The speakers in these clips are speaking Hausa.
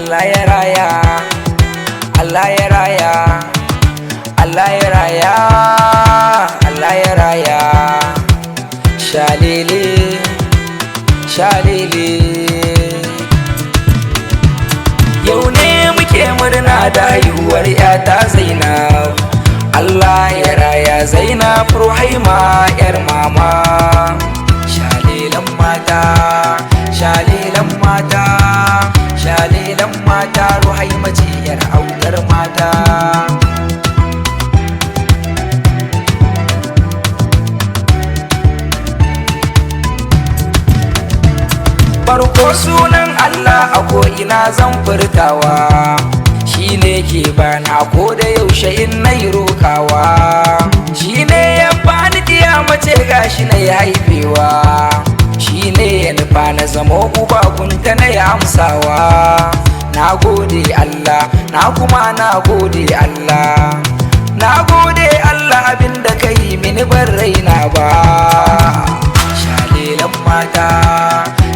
Allah ya raya, Allah ya raya, Allah ya raya, Allah ya raya. Shalele, shalele. Yau ne muke murna da haihuwar yata Zainab. Allah ya raya Zainab Ruhaima yar mama. Shalelan mata, shalelan mata, shalelan mata, Ruhaima ce yar autar mata. Farko sunan Allah a ko'ina zan furtawa, shi ne ke bana ko da yaushe in na yi rokawa. Shi ne ya bani diya mace gashi na ya haifewa, shi ne ya nufa na zamo uba kunta na ya amsawa. Na gode Allah, na kuma na gode Allah, na gode Allah abinda ka yi mini ban raina ba. Shalelan mata,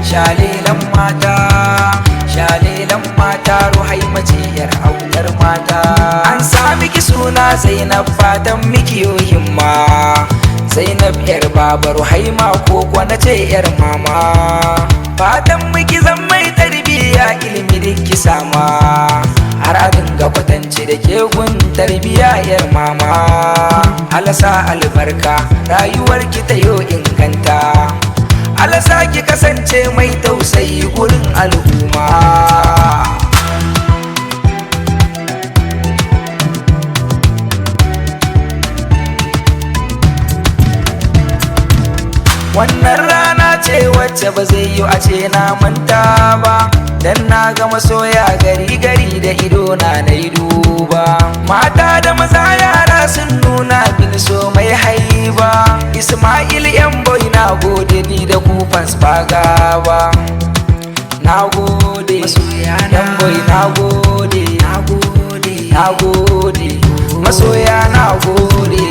shalelan mata, shalelan mata, Ruhaima ce yar autar mata. An sa miki suna Zainab, fatan miki yo himma. Zainab yar baba Ruhaima ko kwana ce yar mama. Fatan miki zan mai tarbiya ilimi da ki sama, har a dinga kwatance da ke gun tarbiya yar mama. Allah sa albarka rayuwar ki ta yo inganta, Allah sa ki kasance mai tausayi gurin al'umma. Wannan rana ce wacce ba zai yi a ce na manta ba, dan na ga masoya gari gari da ido na yi duba. Mata da maza yara sun nuna bin so mai haiba. Ismail yan boy na gode ni da kufan spaga ba. Na gode yan boy, na gode, na gode, na gode masoya, na gode.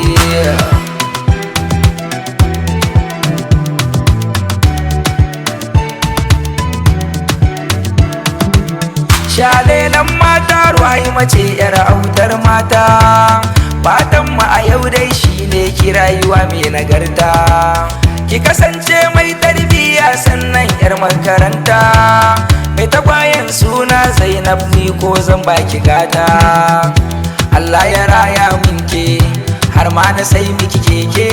Shalelan mata, Ruhaima ce yar autar mata. Fatan mu a yau dai shine ki rayuwa mai nagarta, ki kasance mai tarbiyya sannan yar makaranta. Mai tagwayen suna Zainab ni ko zan baki gata. Allah ya raya min ke, har ma na sai miki keke,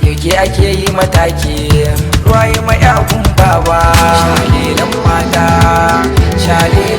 yauke ake yi matake. Ruhaima ya kun baba. Shalelan mata, shalelan